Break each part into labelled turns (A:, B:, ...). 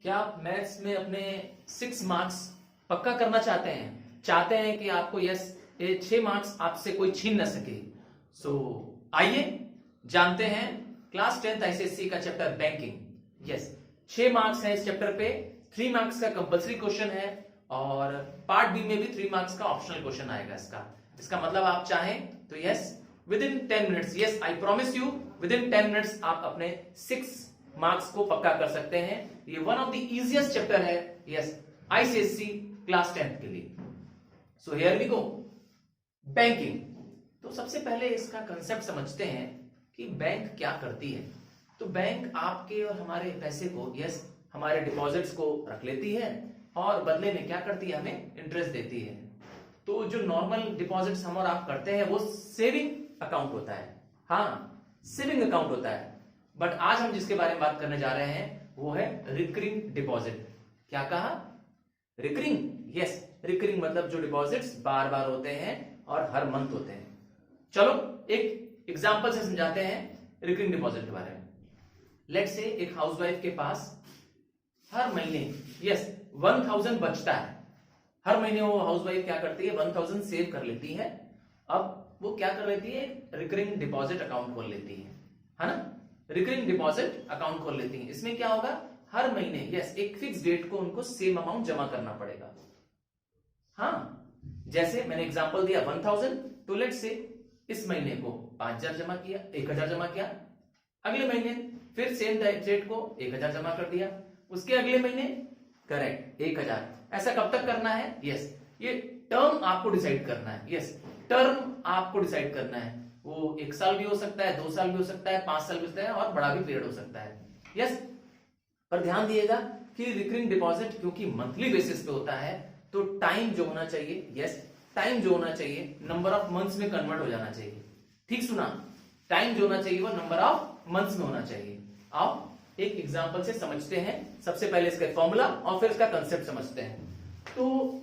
A: क्या आप मैथ्स में अपने 6 मार्क्स पक्का करना चाहते हैं? चाहते हैं कि आपको ये 6 मार्क्स आपसे कोई छीन न सके। सो आइए जानते हैं क्लास 10th आईसीएससी का चैप्टर बैंकिंग। यस, 6 मार्क्स है इस चैप्टर पे। 3 मार्क्स का कंपलसरी क्वेश्चन है और पार्ट बी में भी 3 मार्क्स का ऑप्शनल क्वेश्चन आएगा। इसका मतलब आप चाहें तो yes, with in 10 minutes, yes I promise you, with in 10 minutes आप अपने 6 मार्क्स को पक्का कर सकते हैं। ये one of the easiest chapter है यस आईसीएससी क्लास 10th के लिए। So here we go, banking. तो सबसे पहले इसका कंसेप्ट समझते हैं कि बैंक क्या करती है। तो बैंक आपके और हमारे पैसे को, यस हमारे डिपॉजिट्स को रख लेती है और बदले में क्या करती है, हमें इंटरेस्ट देती है। तो जो नॉर्मल डिपॉजिट्स हम और आप करते हैं वो सेविंग अकाउंट होता है। हाँ, सेविंग अकाउंट होता है। बट आज हम जिसके बारे में बात करने जा रहे हैं वो है रिकरिंग डिपॉजिट। क्या कहा? रिकरिंग। यस, रिकरिंग मतलब जो डिपॉजिट्स बार बार होते हैं और हर मंथ होते हैं। चलो एक एग्जांपल से समझाते हैं रिकरिंग डिपॉजिट के बारे में। लेट्स से एक हाउसवाइफ के पास हर महीने यस 1000 बचता है। हर महीने वो हाउसवाइफ क्या करती है, 1000 सेव कर लेती है। अब वो क्या कर लेती है, रिकरिंग डिपॉजिट अकाउंट खोल लेती है ना। रिकरिंग डिपॉजिट अकाउंट खोल लेती है। इसमें क्या होगा, हर महीने यस एक फिक्स डेट को उनको सेम अमाउंट जमा करना पड़ेगा। हाँ, जैसे मैंने एग्जांपल दिया 1000, तो लेट्स से इस महीने को 5000 जमा किया, 1000 जमा किया। अगले महीने फिर सेम डेट को 1000 जमा कर दिया। उसके अगले महीने करेक्ट 1000। ऐसा कब तक करना है? यस, ये टर्म आपको डिसाइड करना है। यस, टर्म आपको डिसाइड करना है। वो 1 साल भी हो सकता है, 2 साल भी हो सकता है, 5 साल भी हो सकता है और बड़ा भी पीरियड हो सकता है। यस, पर ध्यान दिएगा कि रिकरिंग डिपॉजिट क्योंकि मंथली बेसिस पे होता है तो टाइम जो होना चाहिए, यस टाइम जो होना चाहिए नंबर ऑफ मंथ्स में कन्वर्ट हो जाना चाहिए। ठीक सुना, टाइम जो होना चाहिए वो नंबर ऑफ मंथ्स में होना चाहिए। आओ एक एग्जांपल से समझते हैं। सबसे पहले इसका फॉर्मूला और फिर इसका कंसेप्ट समझते हैं। तो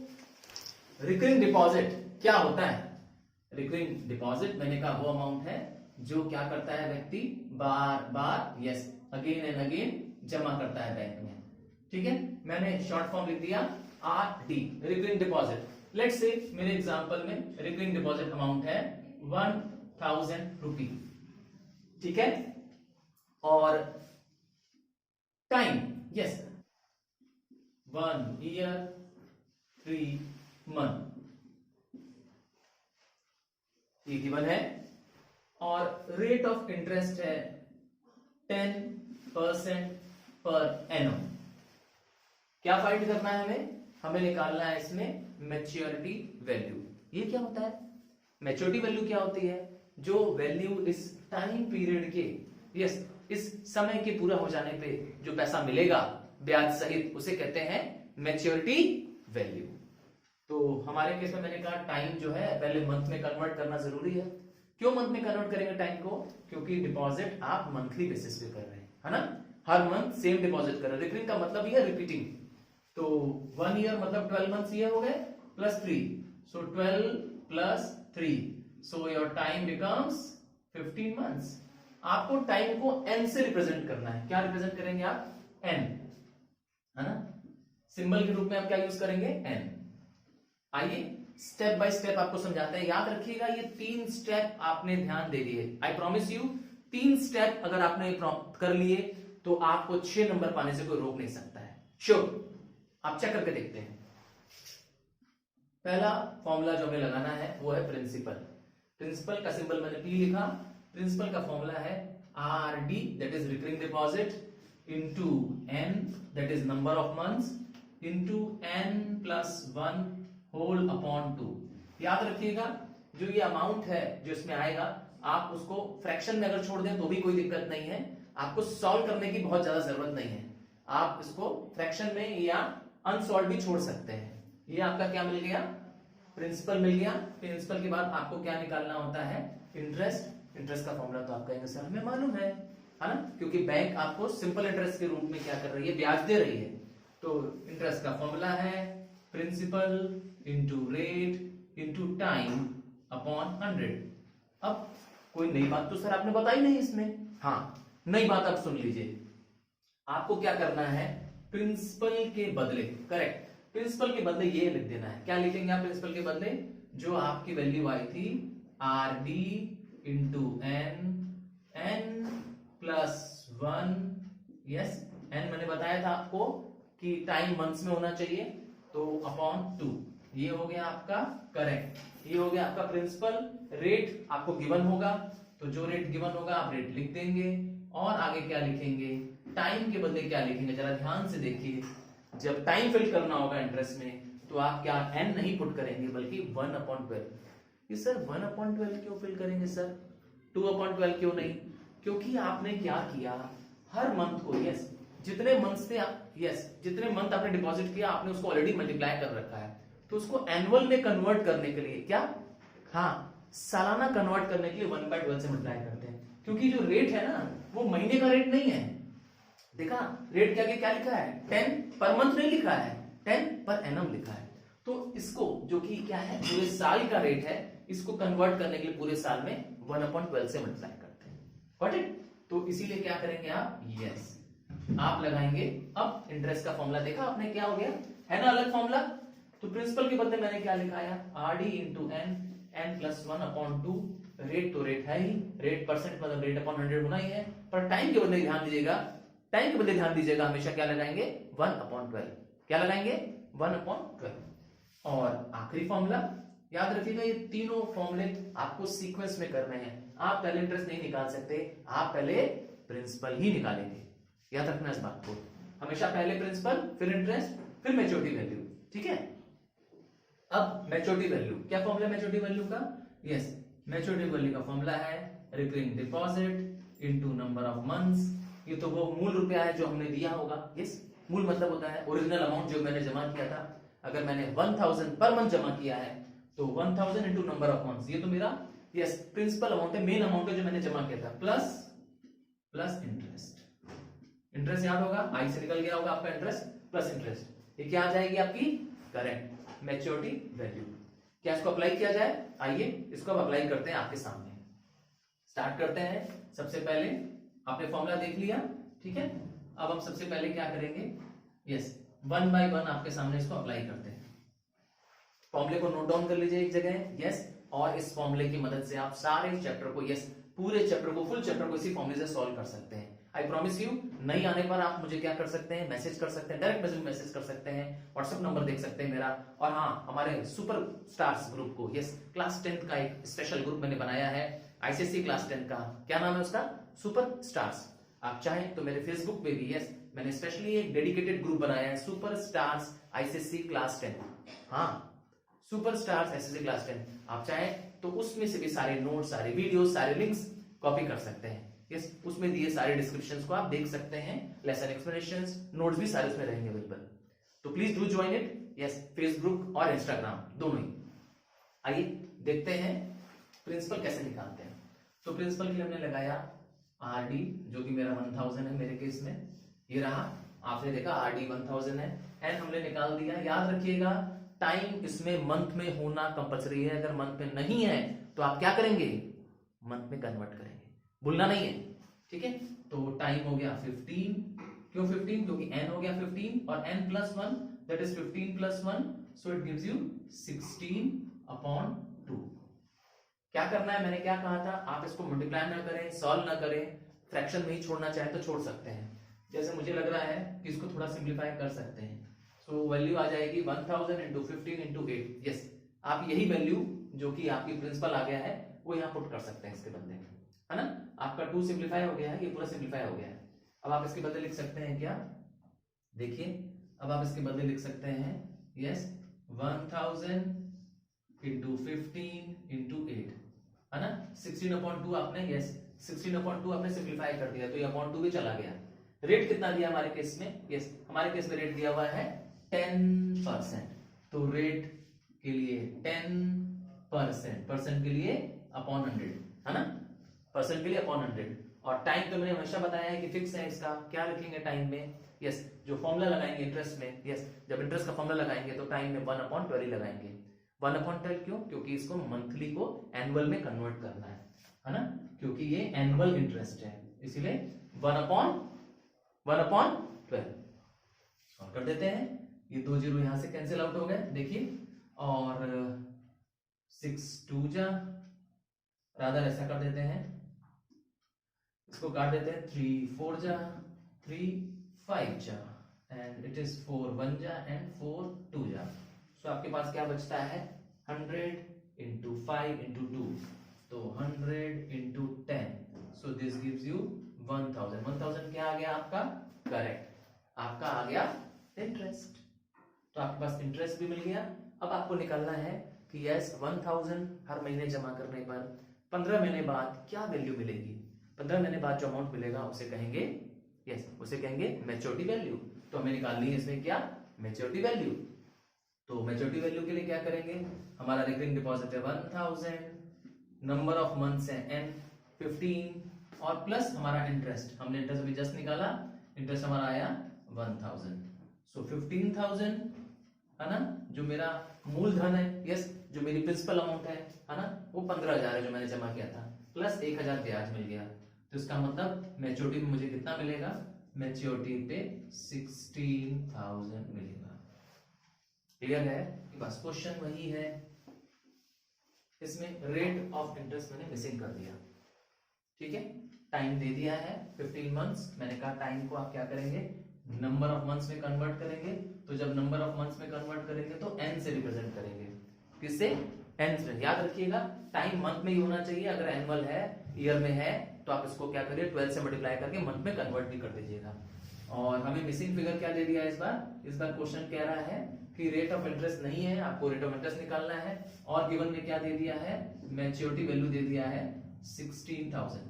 A: रिकरिंग डिपॉजिट क्या होता है? रिकरिंग डिपॉजिट मैंने कहा वो अमाउंट है जो क्या करता है व्यक्ति बार बार यस अगेन एंड अगेन जमा करता है बैंक में। ठीक है, मैंने शॉर्ट फॉर्म लिख दिया RD, recurring deposit. Let's say मेरे एग्जांपल में रिकरिंग डिपॉजिट अमाउंट है 1000 रुपी। ठीक है, और टाइम यस 1 ईयर 3 मंथ ये गिवन है। और रेट ऑफ इंटरेस्ट है 10% पर एनम। क्या फाइंड करना है हमें निकालना है इसमें मैच्योरिटी वैल्यू। ये क्या होता है? मैच्योरिटी वैल्यू क्या होती है? जो वैल्यू इस टाइम पीरियड के यस इस समय के पूरा हो जाने पे जो पैसा मिलेगा ब्याज सहित, उसे कहते हैं मैच्योरिटी वैल्यू। तो हमारे केस में मैंने कहा टाइम जो है पहले मंथ में कन्वर्ट करना जरूरी है। क्यों मंथ में कन्वर्ट करेंगे टाइम को? क्योंकि डिपॉजिट आप मंथली बेसिस पे कर रहे हैं, है ना। हर मंथ सेम डिपॉजिट कर रहे हैं। रिकरिंग का मतलब ही है रिपीटिंग। तो 1 ईयर मतलब 12 मंथ्स ये हो गए plus 3, so 12 plus 3, so your time becomes 15 months. आपको टाइम को n से रिप्रेजेंट करना है। क्या रिप्रेजेंट करेंगे आप? n, है ना। सिंबल के रूप में आप क्या यूज करेंगे? n। आइए स्टेप बाय स्टेप आपको समझाते हैं। याद रखिएगा ये 3 स्टेप आपने ध्यान दे दिए। आई प्रॉमिस यू 3 स्टेप अगर आपने कर लिए तो आपको 6 नंबर पाने से कोई रोक नहीं सकता है। श्योर, आप चेक करके देखते हैं। पहला फॉर्मूला जो हमें लगाना है वो है प्रिंसिपल। प्रिंसिपल का सिंबल मैंने P लिखा। प्रिंसिपल का फॉर्मूला है RD, that is recurring deposit, into N that is number of months, into N plus 1 whole upon 2। याद रखिएगा जो ये अमाउंट है जो इसमें आएगा, आप उसको फ्रैक्शन में अगर छोड़ दें तो भी कोई दिक्कत नहीं है। आपको सॉल्व करने की बहुत ज्यादा जरूरत नहीं है। आप इसको फ्रैक्शन में या अनसॉल्व भी छोड़ सकते हैं। ये आपका क्या मिल गया? प्रिंसिपल मिल गया। प्रिंसिपल के बाद आपको क्या निकालना होता है? इंटरेस्ट। इंटरेस्ट का फॉर्मूला तो आपका कहेंगे सर हमें मालूम है ना, क्योंकि बैंक आपको सिंपल इंटरेस्ट के रूप में क्या कर रही है, ब्याज दे रही है। तो इंटरेस्ट का फॉर्मूला है principal into rate into time upon 100। अब कोई नई बात तो सर आपने बताई नहीं इसमें। हाँ, नई बात आप सुन लीजिए। आपको क्या करना है, प्रिंसिपल के बदले, करेक्ट, प्रिंसिपल के बदले ये लिख देना है। क्या लिखेंगे आप प्रिंसिपल के बदले? जो आपकी वैल्यू आई थी R D into N plus 1, yes, N मैंने बताया था आपको कि टाइम मंथ्स में होना चाहिए, तो अपॉन 2, ये हो गया आपका करेक्ट, ये हो गया आपका प्रिंसिपल। रेट आपको गिवन होगा, तो जो रेट गिवन होगा आप रेट लिख देंगे, और आगे क्या लिखेंगे? टाइम के बदले क्या लिखेंगे? जरा ध्यान से देखिए, जब टाइम फिल करना होगा इंटरेस्ट में तो आप क्या एन नहीं पुट करेंगे बल्कि 1/12। ये सर 1/12 क्यों फिल करेंगे सर, 2/12 क्यों नहीं? क्योंकि आपने क्या किया, हर मंथ को, यस, जितने मंथ थे आप, यस, जितने मंथ आपने डिपॉजिट किया आपने उसको ऑलरेडी मल्टीप्लाई कर रखा है, तो उसको एनुअल में कन्वर्ट करने के लिए क्या, हाँ, सालाना कन्वर्ट करने के लिए 1/12 से मल्टीप्लाई करते हैं। क्योंकि जो रेट है ना वो महीने का रेट नहीं है, देखा रेट क्या क्या लिखा है, 10 पर मंथ नहीं लिखा है, 10 पर एनम लिखा है। तो इसको जो कि क्या है पूरे साल का रेट है, इसको कन्वर्ट करने के लिए पूरे साल में 1/12 से मल्टीप्लाई करते हैं। Got it? तो इसीलिए क्या करेंगे आप, यस, आप लगाएंगे। अब इंटरेस्ट का फॉर्मूला देखा आपने, क्या हो गया, है ना अलग फॉर्मूला। तो प्रिंसिपल के बदले मैंने क्या लिखाया, R D into N plus 1/2। Rate तो रेट है ही, रेट परसेंट मतलब रेट अपॉन 100 होना ही है, पर टाइम के बदले ध्यान दीजिएगा, टाइम के बदले ध्यान दीजिएगा, हमेशा क्या लगाएंगे, 1/12। क्या लगाएंगे, 1/12। और आखिरी फॉर्मूला याद रखिएगा, ये तीनों फॉर्मूले आपको सीक्वेंस में करने हैं। आप पहले इंटरेस्ट नहीं निकाल सकते, आप पहले प्रिंसिपल ही निकालेंगे, याद रखना इस बात को, हमेशा पहले प्रिंसिपल फिर इंटरेस्ट फिर मैच्योरिटी वैल्यू, ठीक है। अब मैच्योरिटी वैल्यू, क्या फॉर्मूला मैच्योरिटी वैल्यू का, यस, मैच्योरिटी वैल्यू का फॉर्मूला है recurring deposit into number of months. ये तो वो मूल रुपया है जो हमने दिया होगा, यस, मूल मतलब होता है ओरिजिनल अमाउंट जो मैंने जमा किया था। अगर मैंने 1000 पर मंथ जमा किया है तो 1000 इंटू नंबर ऑफ मंथ्स, ये तो मेरा, यस, प्रिंसिपल अमाउंट है, मेन अमाउंट है जो मैंने जमा किया था, प्लस इंटरेस्ट। इंटरेस्ट याद होगा, आई से निकल गया होगा आपका इंटरेस्ट प्लस इंटरेस्ट, ये क्या आ जाएगी आपकी करेक्ट मैच्योरिटी वैल्यू। क्या इसको अप्लाई किया जाए, आइए इसको अब अप्लाई करते हैं आपके सामने। स्टार्ट करते हैं। सबसे पहले आपने फॉर्मूला देख लिया, ठीक है। अब हम सबसे पहले क्या करेंगे, यस, 1 बाय 1 आपके सामने इसको अप्लाई करते हैं। फॉर्मूले को नोट डाउन कर लीजिए एक जगह, यस, और इस फॉर्मूले की मदद से आप सारे चैप्टर को, यस, पूरे चैप्टर को, फुल चैप्टर को इसी फॉर्मूले से सॉल्व कर सकते हैं। आई प्रॉमिस यू, नहीं आने पर आप मुझे क्या कर सकते हैं, मैसेज कर सकते हैं, डायरेक्ट मैसेज कर सकते हैं, व्हाट्सएप नंबर देख सकते हैं मेरा। और हाँ, हमारे सुपर स्टार्स ग्रुप को, यस, क्लास 10 का एक स्पेशल ग्रुप मैंने बनाया है, आईसीएससी क्लास 10 का, क्या नाम है उसका, सुपर स्टार्स। आप चाहें तो मेरे फेसबुक पे भी, यस, मैंने स्पेशली एक डेडिकेटेड ग्रुप बनाया है, सुपर स्टार्स आईसीएससी क्लास 10, हाँ, सुपर स्टार्स आईसीएससी क्लास 10। आप चाहें तो उसमें से भी सारे नोट्स, सारे वीडियोस, सारे लिंक्स कॉपी कर सकते हैं, यस, उसमें दिए सारे डिस्क्रिप्शंस को आप देख सकते हैं, लेसन एक्सप्लेनेशंस, नोट्स भी सारे उसमें रहेंगे अवेलेबल। तो please do join it, yes, Facebook और इंस्टाग्राम दोनों ही। आइए देखते हैं प्रिंसिपल कैसे निकालते हैं। तो प्रिंसिपल के लिए हमने लगाया आरडी, जो कि मेरा 1000 है मेरे केस में, ये रहा, आपने देखा आरडी 1000 है, एन हमने निकाल दिया। याद रखिएगा टाइम इसमें मंथ में होना कंपलसरी है, अगर मंथ में नहीं है तो आप क्या करेंगे, मंथ में कन्वर्ट करेंगे, भूलना नहीं है, ठीक है। तो टाइम हो गया 15, क्यों 15, क्योंकि n हो गया 15 और n plus 1 that is 15 plus 1, so it gives you 16/2। क्या करना है, मैंने क्या कहा था, आप इसको मल्टीप्लाई ना करें, सॉल्व ना करें, फ्रैक्शन में ही छोड़ना चाहे तो छोड़ सकते हैं। जैसे मुझे लग रहा है कि इसको थोड़ा सिंप्लीफाई कर सकते हैं, सो वैल्यू आ जाएगी 1000 इंटू 15 इंटू 8। यस, आप यही वैल्यू जो कि आपकी प्रिंसिपल आ गया है वो यहाँ पुट कर सकते हैं इसके बदले, है ना। आपका 2 सिंप्लीफाई हो गया है, ये पूरा सिंप्लीफाई हो गया है। अब आप इसके बदले लिख सकते हैं क्या, देखिए, अब आप इसके बदले लिख सकते हैं, यस, 1000 इंटू 15 इंटू 8, है ना। 16/2 आपने, यस, 16/2 आपने सिंप्लीफाई कर दिया, तो ये अपॉन 2 भी चला गया। रेट कितना दिया हमारे केस में, यस, हमारे केस में रेट दिया हुआ है 10%, तो रेट के लिए 10%, परसेंट के लिए अपॉन 100, है ना, परसेंट के लिए अपॉन 100। और टाइम तो मैंने हमेशा बताया है कि फिक्स है इसका, क्या रखेंगे टाइम में, यस, जो फॉर्मूला लगाएंगे इंटरेस्ट में, यस, जब इंटरेस्ट का फॉर्मूला लगाएंगे तो टाइम में 1/12 लगाएंगे। 1/12 क्यों, क्योंकि इसको मंथली को एनुअल में कन्वर्ट करना है ना, क्योंकि ये एनुअल इंटरेस्ट है, इसीलिए 1/12। कर देते हैं, ये 2 जीरो यहां से कैंसिल आउट हो गए देखिए, और 6 2 जा, रादर ऐसा कर देते हैं, इसको काट देते हैं, 3 4 जा, 3 5 जा, एंड इट इज 4 1 जा एंड 4 2 जा। सो आपके पास क्या बचता है 100 इंटू 5 इंटू 2, तो 100 into 10, so this gives you 1000। 1000 क्या आ गया आपका करेक्ट, आपका आ गया इंटरेस्ट। तो आपके पास इंटरेस्ट भी मिल गया। अब आपको निकालना है कि यस 1000 हर महीने जमा करने पर 15 महीने बाद क्या वैल्यू मिलेगी। 15 महीने बाद जो अमाउंट मिलेगा उसे कहेंगे यस, उसे कहेंगे मैच्योरिटी वैल्यू। तो हमें निकालनी है इसमें क्या मैच्योरिटी वैल्यू। तो मैच्योरिटी वैल्यू के लिए क्या करेंगे, हमारा रिकरिंग डिपॉजिट है 1000, नंबर ऑफ मंथ्स है n 15 और प्लस हमारा इंटरेस्ट, हमने इंटरेस्ट अभी जस्ट निकाला, इंटरेस्ट हमारा आया 1000। सो 15,000 है ना, जो मेरा मूलधन है, यस जो मेरी प्रिंसिपल अमाउंट है ना, वो 15,000 है जो मैंने जमा किया था, प्लस 1,000 ब्याज मिल गया। तो इसका मतलब मैच्योरिटी में मुझे कितना मिलेगा, मैच्योरिटी पे 16,000 मिलेगा। क्लियर है, बस क्वेश्चन वही है, इसमें रेट ऑफ इंटरेस्ट मैंने मिसिंग कर दिया। ठीक है, टाइम दे दिया है 15 मंथ्स, मैंने कहा टाइम को आप क्या करेंगे नंबर ऑफ मंथ्स में कन्वर्ट करेंगे। तो जब नंबर ऑफ मंथ्स में कन्वर्ट करेंगे तो n से रिप्रेजेंट करेंगे, किससे n से। याद रखिएगा टाइम मंथ में ही होना चाहिए, अगर एनुअल है ईयर में है तो आप इसको क्या करिए 12 से मल्टीप्लाई करके मंथ में कन्वर्ट भी कर दीजिएगा। और हमें मिसिंग फिगर क्या दे दिया है इस बार क्वेश्चन कह रहा है कि रेट ऑफ इंटरेस्ट नहीं है, आपको रेट ऑफ इंटरेस्ट निकालना है, और गिवन में क्या दे दिया है मैच्योरिटी वैल्यू दे दिया है 16,000।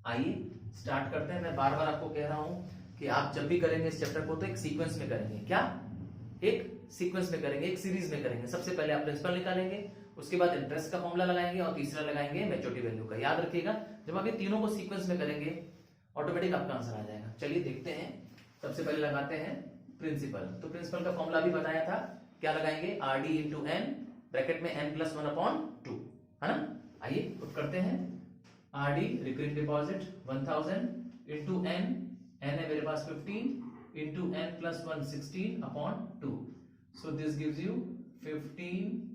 A: आइए स्टार्ट करते हैं। मैं बार बार आपको कह रहा हूं कि आप जब भी करेंगे इस चैप्टर को तो एक सीक्वेंस में करेंगे, क्या एक सीक्वेंस में करेंगे, एक सीरीज में करेंगे। सबसे पहले आप प्रिंसिपल निकालेंगे, उसके बाद इंटरेस्ट का फॉर्मूला लगाएंगे और तीसरा लगाएंगे मैच्योरिटी वैल्यू का। याद रखिएगा जब आप ये तीनों को सीक्वेंस में करेंगे ऑटोमेटिक आपका आंसर आ जाएगा। चलिए देखते हैं, सबसे पहले लगाते हैं प्रिंसिपल। तो प्रिंसिपल का फॉर्मूला भी बताया था, क्या लगाएंगे RD इंटू एन, ब्रैकेट में n प्लस 1/2 है ना। आइए पुट करते हैं, RD recurring deposit 1000 into n है मेरे पास 15 into n plus 1 16/2, so this gives you 15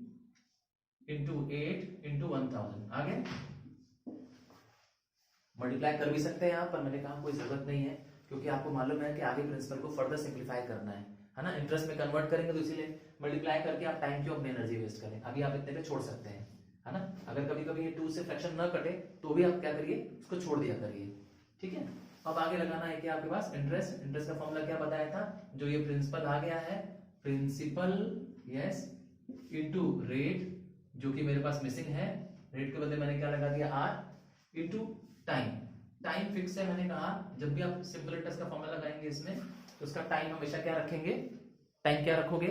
A: into 8 into 1000। आ गए, मल्टीप्लाई कर भी सकते हैं यहाँ पर, मैंने कहा कोई जरूरत नहीं है क्योंकि आपको मालूम है कि आगे प्रिंसिपल को फर्दर सिंप्लीफाई करना है ना, इंटरेस्ट में कन्वर्ट करेंगे तो इसीलिए मल्टीप्लाई करके आप टाइम क्यों अपनी एनर्जी वेस्ट करें। अभी आप इतने पे छोड़ सकते हैं है ना, अगर कभी कभी ये 2 से फ्रैक्शन न कटे तो भी आप क्या करिए उसको छोड़ दिया करिए। ठीक है, अब आगे लगाना है कि आपके पास इंटरेस्ट, इंटरेस्ट का फॉर्मूला क्या बताया था, जो ये प्रिंसिपल आ गया है प्रिंसिपल यस इंटू रेट, जो कि मेरे पास मिसिंग है, रेट के बदले मैंने क्या लगा दिया R into time. Time fix है, मैंने कहा जब भी आप सिंपल इंटरेस्ट का फॉर्मूला लगाएंगे इसमें तो उसका टाइम हमेशा क्या रखेंगे, टाइम क्या रखोगे,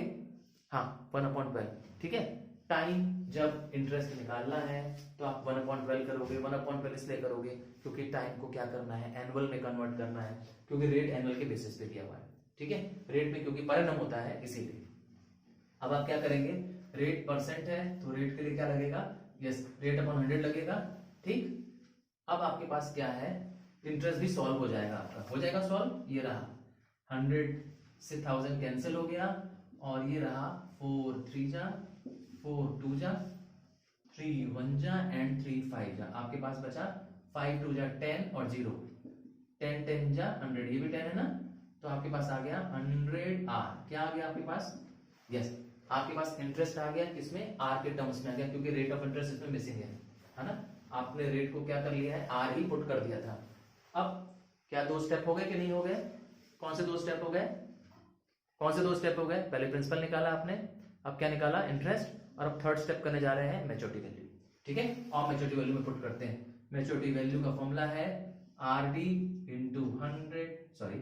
A: हाँ 1/12। ठीक है, टाइम जब इंटरेस्ट निकालना है तो आप 1/12 करोगे। 1/12 इसलिए करोगे क्योंकि टाइम को क्या करना है एनुअल में कन्वर्ट करना है, क्योंकि रेट एनुअल के बेसिस पे दिया हुआ है। ठीक है, रेट में क्योंकि पर एनम होता है इसीलिए। अब आप क्या करेंगे, रेट परसेंट है तो रेट के लिए क्या लगेगा, यस रेट अपॉन 100 लगेगा। ठीक, अब आपके पास क्या है, इंटरेस्ट भी सॉल्व हो जाएगा, आपका हो जाएगा सॉल्व। ये रहा 100 से 1000 कैंसिल हो गया, और ये रहा 4 3 जा, 4 2 जा, 3 1 जा एंड 3 5 जा। आपके पास बचा 5 2 जा 10 और 0, 10 10 जा 100, ये भी 10 है ना, तो आपके पास आ गया 100R। क्या आ गया आपके पास, यस आपके पास इंटरेस्ट आ गया किसमें, R के टर्म्स में आ गया, क्योंकि रेट ऑफ इंटरेस्ट इसमें मिसिंग है ना। आपने रेट को क्या कर लिया है R ही पुट कर दिया था। अब क्या 2 स्टेप हो गए कि नहीं हो गए, कौन से 2 स्टेप हो गए, कौन से 2 स्टेप हो गए, पहले प्रिंसिपल निकाला आपने, अब क्या निकाला इंटरेस्ट, और अब थर्ड स्टेप करने जा रहे हैं मैच्योरिटी वैल्यू। ठीक है, और मैच्योरिटी वैल्यू में पुट करते हैं। मैच्योरिटी वैल्यू का फॉर्मूला है RD into 100, sorry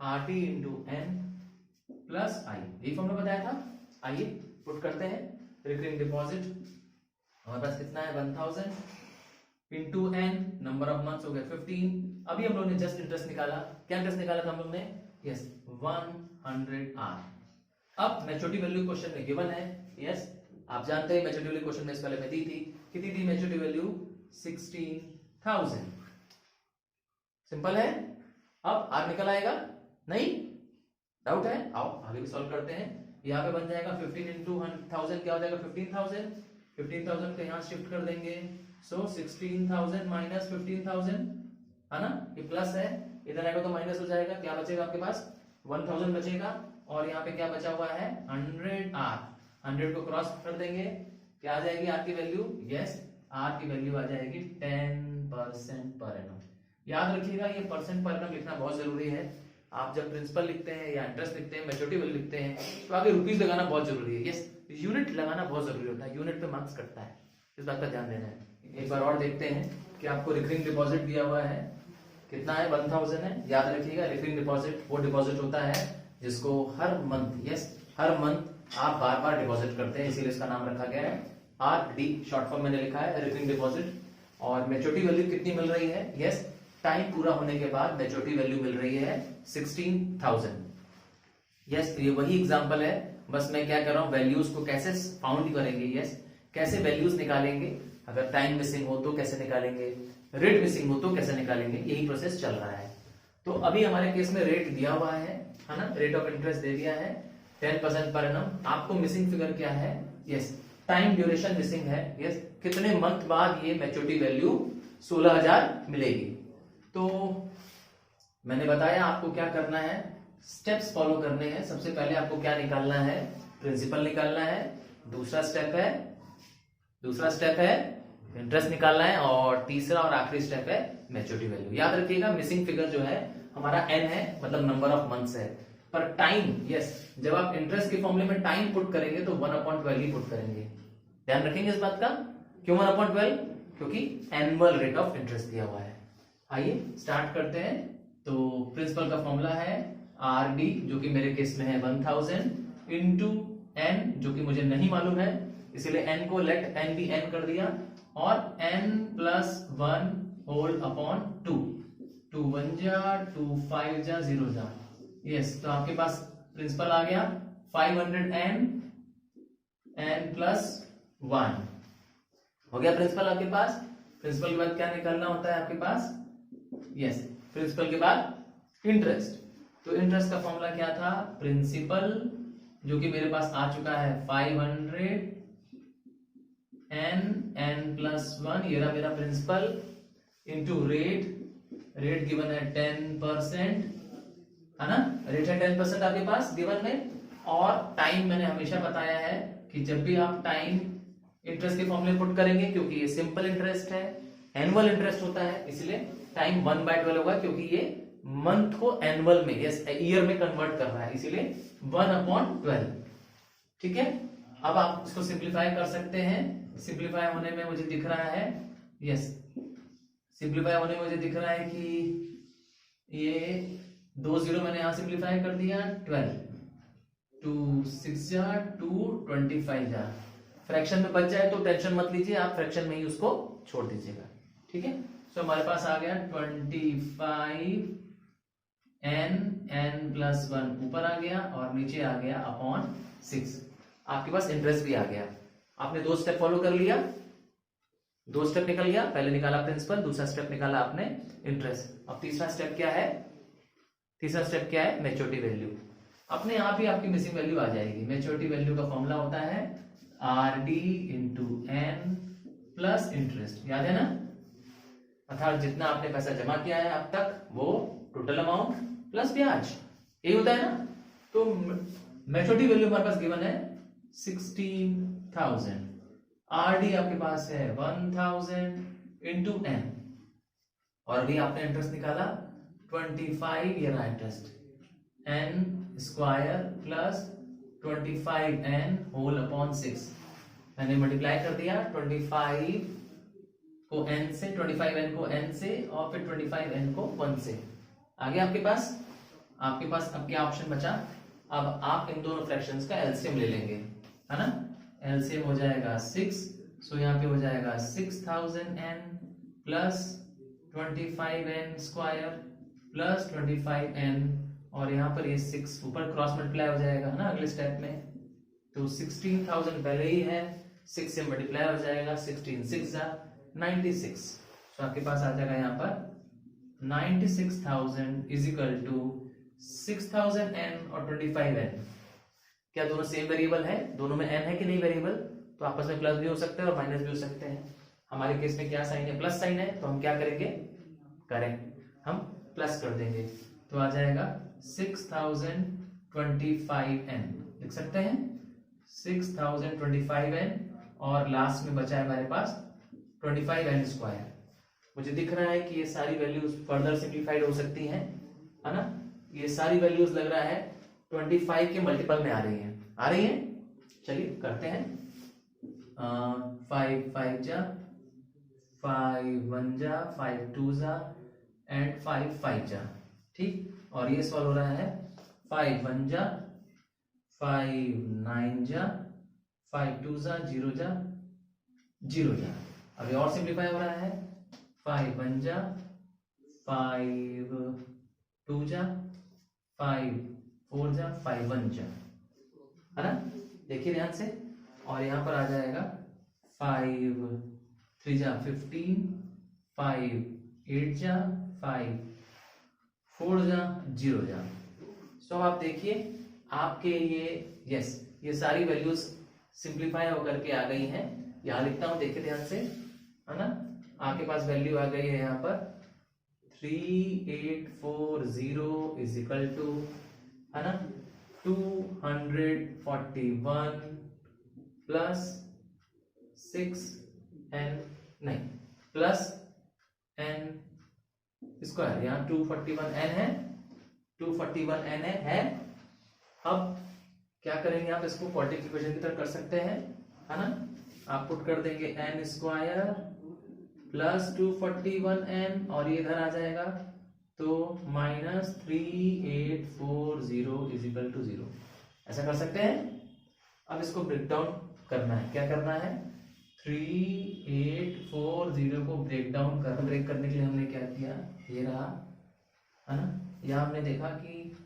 A: RD into n plus I, यही फॉर्मूला बताया था। आइए पुट करते हैं, रिकरिंग डिपॉजिट हमारे पास कितना है 1000 into n, number of months हो गए 15। अभी हम लोग ने जस्ट इंटरेस्ट निकाला, क्या इंटरेस्ट निकाला था हम लोग ने, यस 100R। अब मैच्योरिटी वैल्यू क्वेश्चन में गिवन है, यस आप जानते हैं मैच्योरिटी वैल्यू क्वेश्चन में इस पहले में दी थी, कितनी थी मैच्योरिटी वैल्यू 16,000। सिंपल है, अब R निकल आएगा नहीं, डाउट है? आओ आगे भी सॉल्व करते हैं। यहाँ पे बन जाएगा 15 इंटू 1000 क्या हो जाएगा 15,000। 15,000 को यहाँ शिफ्ट कर देंगे, सो 16,000 माइनस 15,000 है ना, ये प्लस है, इधर आएगा तो माइनस हो जाएगा, क्या बचेगा आपके पास 1000 बचेगा, और यहाँ पे क्या बचा हुआ है 100 आर, 100 को क्रॉस कर देंगे, क्या आ जाएगी आर की वैल्यू, यस आर की वैल्यू आ जाएगी 10% पर एनम। याद रखिएगा ये परसेंट पर एनम लिखना बहुत जरूरी है। आप जब प्रिंसिपल लिखते हैं या इंटरेस्ट लिखते हैं, मैच्योरिटी वैल्यू लिखते हैं, तो आगे रुपीस लगाना बहुत जरूरी है। यस यूनिट लगाना बहुत जरूरी होता है, यूनिट पे मार्क्स कटता है, इस बात का ध्यान देना है। एक बार और देखते हैं कि आपको रिकरिंग डिपॉजिट दिया हुआ है, कितना है 1000 है। याद रखिएगा रिकरिंग डिपॉजिट वो डिपॉजिट होता है जिसको हर मंथ, यस हर मंथ आप बार बार डिपॉजिट करते हैं, इसीलिए इसका नाम रखा गया है RD, शॉर्ट फॉर्म मैंने लिखा है रिकरिंग डिपॉजिट। और मैच्योरिटी वैल्यू कितनी मिल रही है, यस टाइम पूरा होने के बाद मैच्योरिटी वैल्यू मिल रही है 16,000। यस ये वही एग्जांपल है, बस मैं क्या कर रहा हूं वैल्यूज को कैसे फाउंड करेंगे, यस कैसे वैल्यूज निकालेंगे, अगर टाइम मिसिंग हो तो कैसे निकालेंगे, रेट मिसिंग हो तो कैसे निकालेंगे, यही प्रोसेस चल रहा है। तो अभी हमारे केस में रेट दिया हुआ है ना, रेट ऑफ इंटरेस्ट दे दिया है 10% पर एनम। आपको मिसिंग फिगर क्या है, यस टाइम ड्यूरेशन मिसिंग है, यस कितने मंथ बाद ये मैच्योरिटी वैल्यू 16,000 मिलेगी। तो मैंने बताया आपको क्या करना है, स्टेप्स फॉलो करने हैं। सबसे पहले आपको क्या निकालना है, प्रिंसिपल निकालना है, दूसरा स्टेप है इंटरेस्ट निकालना है, और तीसरा और आखिरी स्टेप है मैच्योरिटी वैल्यू। याद रखिएगा मिसिंग फिगर जो है हमारा n है, मतलब नंबर ऑफ मंथ्स है, पर टाइम, यस जब आप इंटरेस्ट के फॉर्मूले में टाइम पुट करेंगे तो 1/12 ही पुट करेंगे। ध्यान रखेंगे इस बात का, क्यों 1/12, क्योंकि एनुअल रेट ऑफ इंटरेस्ट दिया हुआ है। आइए स्टार्ट करते हैं। तो प्रिंसिपल का फॉर्मूला है RD जो कि मेरे केस में है 1000 इंटू n जो कि मुझे नहीं मालूम है, इसीलिए n को लेट n भी n कर दिया, और n प्लस 1 होल अपॉन 2, 2 1 जा 2 5 जा 0 जा, यस तो आपके पास प्रिंसिपल आ गया 500n प्लस 1 हो गया प्रिंसिपल आपके पास। प्रिंसिपल के बाद क्या निकालना होता है आपके पास, यस प्रिंसिपल के बाद इंटरेस्ट। तो इंटरेस्ट का फॉर्मूला क्या था, प्रिंसिपल जो कि मेरे पास आ चुका है 500 n प्लस 1, ये रहा मेरा प्रिंसिपल, इंटू रेट गिवन है 10% है ना, रेट है 10% आपके पास गिवन में, और टाइम मैंने हमेशा बताया है कि जब भी आप टाइम इंटरेस्ट के फॉर्मूले पुट करेंगे, क्योंकि ये सिंपल इंटरेस्ट है, एनुअल इंटरेस्ट होता है, इसलिए टाइम 1/12 होगा, क्योंकि ये मंथ को एनुअल में, यस ईयर में कन्वर्ट कर रहा है, इसीलिए 1/12। ठीक है, अब आप इसको सिंप्लीफाई कर सकते हैं। सिंप्लीफाई होने में मुझे दिख रहा है, यस सिंप्लीफाई होने में मुझे दिख रहा है कि ये 2 0 मैंने यहां सिंप्लीफाई कर दिया, 12 2 6 जा 2 25 जा, फ्रैक्शन में बच जाए तो टेंशन मत लीजिए, आप फ्रैक्शन में ही उसको छोड़ दीजिएगा। ठीक है, तो हमारे पास आ गया 25 n प्लस 1 ऊपर आ गया, और नीचे आ गया अपॉन 6। आपके पास इंटरेस्ट भी आ गया। आपने 2 स्टेप फॉलो कर लिया, 2 स्टेप निकल गया, पहले निकाला प्रिंसिपल, दूसरा स्टेप निकाला आपने इंटरेस्ट। अब तीसरा स्टेप क्या है, मैच्योरिटी वैल्यू। अपने आप ही आपकी मिसिंग वैल्यू आ जाएगी। मैच्योरिटी वैल्यू का फॉर्मूला होता है RD into n plus interest, याद है ना, अर्थात जितना आपने पैसा जमा किया है अब तक वो टोटल अमाउंट प्लस ब्याज, यही होता है ना। तो मैच्योरिटी वैल्यू हमारे पास गिवन है 16,000, RD आपके पास है 1000 इंटू n, और अभी आपने इंटरेस्ट निकाला 25, ये रहा interest n square plus 25n whole upon 6, मैंने मल्टीप्लाई कर दिया 25 को n से, 25n को n से, और फिर 25n को 1 से। आगे आपके पास अब क्या ऑप्शन बचा, अब आप इन दोनों फ्रैक्शंस का एलसीएम ले लेंगे, है ना, एलसीएम हो जाएगा 6, सो यहाँ पे हो जाएगा 6000n plus 25n square plus 25n, और यहाँ पर ये 6 ऊपर क्रॉस मल्टीप्लाई हो जाएगा, है ना अगले स्टेप में। तो 16,000 पहले ही है, 6 से मल्टीप्लाई हो जाएगा, 16 6 96, तो आपके पास आ जाएगा यहाँ पर 96,000 इज इक्वल टू 6000n और 25n क्या दोनों सेम वेरिएबल है? दोनों में n है कि नहीं वेरिएबल? तो आपस में प्लस भी हो सकते हैं और माइनस भी हो सकते हैं। हमारे केस में क्या साइन है? प्लस साइन है, तो हम क्या करेंगे? करेक्ट, हम प्लस कर देंगे, तो आ जाएगा 6025n लिख सकते हैं 6025n और लास्ट में बचा है हमारे पास 25n स्क्वायर। मुझे दिख रहा है कि ये सारी वैल्यूज फर्दर सिंप्लीफाइड हो सकती हैं, है ना? ये सारी वैल्यूज लग रहा है 25 के मल्टीपल में आ रही हैं, आ रही हैं। चलिए करते हैं 5 5 जा 5 1 जा 5 2 जा एंड 5 5 जा, ठीक। और ये सॉल्व हो रहा है 5 1 जा 5 9 जा 5 2 जा 0 जा 0 जा। अभी और सिंप्लीफाई हो रहा है 5 1 जा 5 2 जा 5 4 जा 5 1 जा, है ना? देखिए ध्यान से। और यहां पर आ जाएगा 5 3 जा 15 5 8 जा 5 4 जा 0 जा। सो आप देखिए आपके ये सारी वैल्यूज सिंप्लीफाई होकर के आ गई हैं। यहां लिखता हूं, देखिए ध्यान से, है ना? आपके पास वैल्यू आ गई है यहाँ पर 3840 इज इक्वल टू, है ना, 241 प्लस 6n नहीं प्लस n स्क्वायर, यहाँ 241n है, 241n है। अब क्या करेंगे आप? इसको क्वाड्रेटिक इक्वेशन की तरह कर सकते हैं, है ना? आप पुट कर देंगे n स्क्वायर प्लस 241n और ये इधर आ जाएगा, तो माइनस 3840 इज इक्वल टू 0। ऐसा कर सकते हैं। अब इसको ब्रेक डाउन करना है। क्या करना है? 3840 को ब्रेक डाउन करना। ब्रेक करने के लिए हमने क्या किया? ये रहा, है ना? यहाँ हमने देखा कि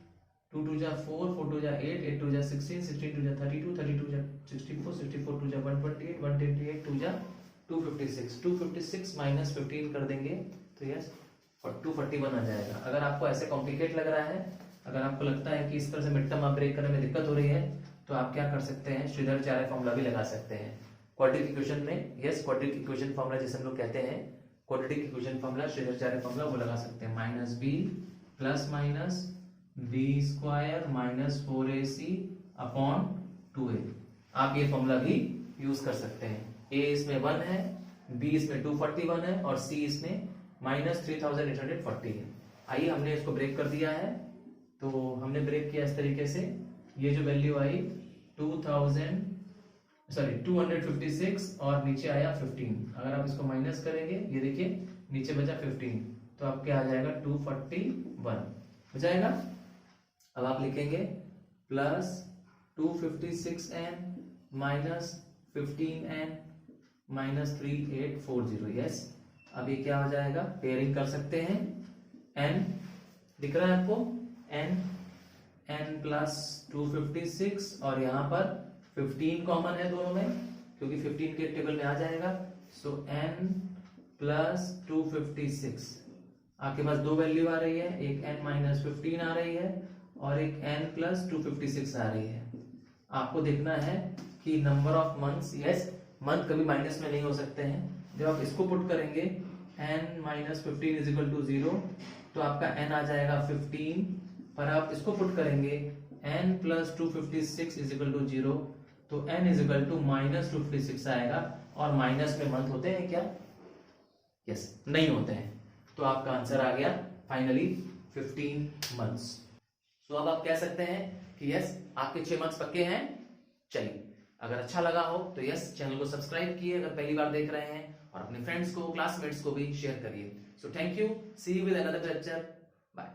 A: 2 2 जा 4 4 2 जा 8 8 2 जा 16 16 2 जा 32 32 जा 64 64 2 जा 128 128 2 जा 256 256 माइनस 15 कर देंगे तो यस 241 आ जाएगा। अगर आपको ऐसे कॉम्प्लिकेट लग रहा है, अगर आपको लगता है कि इस तरह से मिड टर्म आप ब्रेक करने में दिक्कत हो रही है, तो आप क्या कर सकते हैं? श्रीधर-चार्य फॉर्मूला भी लगा सकते हैं क्वाड्रेटिक इक्वेशन में। यस, क्वाड्रेटिक इक्वेशन फॉर्मूला जिसे हम लोग कहते हैं quadratic equation formula, Shridharacharya formula, वो लगा सकते हैं। Minus B plus minus B square minus 4ac upon 2a। आप ये फॉर्मूला भी यूज कर सकते हैं। a इसमें 1 है, b इसमें 241 है और c इसमें माइनस 3840 है। आइए हमने इसको ब्रेक कर दिया है, तो हमने ब्रेक किया इस तरीके से। ये जो वैल्यू आई 256 और नीचे आया 15। अगर आप इसको माइनस करेंगे, ये देखिए नीचे बचा 15, तो आप क्या आ जाएगा? 241 हो जाएगा। अब आप लिखेंगे plus 256n minus 15n minus 3840। Yes, अब ये क्या हो जाएगा? पेयरिंग कर सकते हैं। n दिख रहा है आपको? n प्लस 256 और यहाँ पर 15 कॉमन है दोनों में, क्योंकि 15 के टेबल में आ जाएगा। सो n प्लस 256, आपके पास दो वैल्यू आ रही है, एक n माइनस 15 आ रही है और एक n प्लस 256 आ रही है। आपको देखना है कि number of months, yes, month कभी माइनस में नहीं हो सकते हैं। जब आप इसको पुट करेंगे n minus 15 is equal to 0, तो आपका n आ जाएगा 15, पर आप इसको पुट करेंगे n plus 256 is equal to 0, तो n is equal to minus 256 आएगा। और माइनस में मंथ होते हैं क्या? यस, नहीं होते हैं। तो आपका आंसर आ गया फाइनली 15 मंथ्स। तो अब आप कह सकते हैं कि यस, आपके 6 मंथ्स पक्के हैं। चलिए, अगर अच्छा लगा हो तो यस, चैनल को सब्सक्राइब किए अगर पहली बार देख रहे हैं, और अपने फ्रेंड्स को, क्लासमेट्स को भी शेयर करिए। So thank you, see you with another lecture, bye.